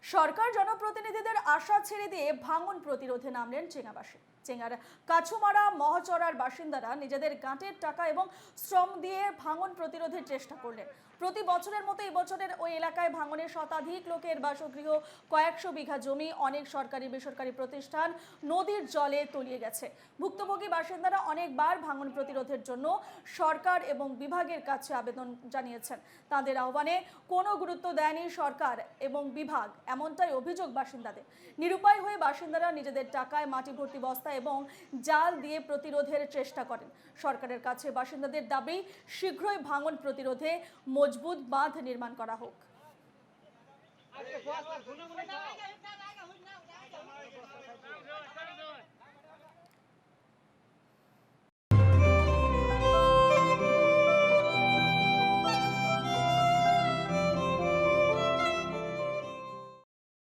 সরকার জনপ্রতিনিধিদের আশা ছেড়ে দিয়ে ভাঙন প্রতিরোধে নামলেন চেঙ্গাবাসী। চেঙ্গার কাছুমারা মহাচড়ার বাসিন্দারা নিজেদের গাঁটের টাকা এবং শ্রম দিয়ে ভাঙন প্রতিরোধের চেষ্টা করলেন। প্রতি বছরের মতো এবছরের ওই এলাকায় ভাঙনের শতাধিক লোকের বাসগৃহ, কয়েকশো বিঘা জমি, অনেক সরকারি বেসরকারি প্রতিষ্ঠান নদীর জলে তলিয়ে গেছে। ভুক্তভোগী বাসিন্দারা অনেকবার ভাঙন প্রতিরোধের জন্য সরকার এবং বিভাগের কাছে আবেদন জানিয়েছেন। তাদের আহ্বানে কোনো গুরুত্ব দেয়নি সরকার এবং বিভাগ, এমনটাই অভিযোগ বাসিন্দাদের। নিরুপায় হয়ে বাসিন্দারা নিজেদের টাকায় মাটি ভর্তি বস্তা এবং জাল দিয়ে প্রতিরোধের চেষ্টা করেন। সরকারের কাছে বাসিন্দাদের দাবি, শীঘ্রই ভাঙন প্রতিরোধে মজবুত বাঁধ নির্মাণ করা হোক।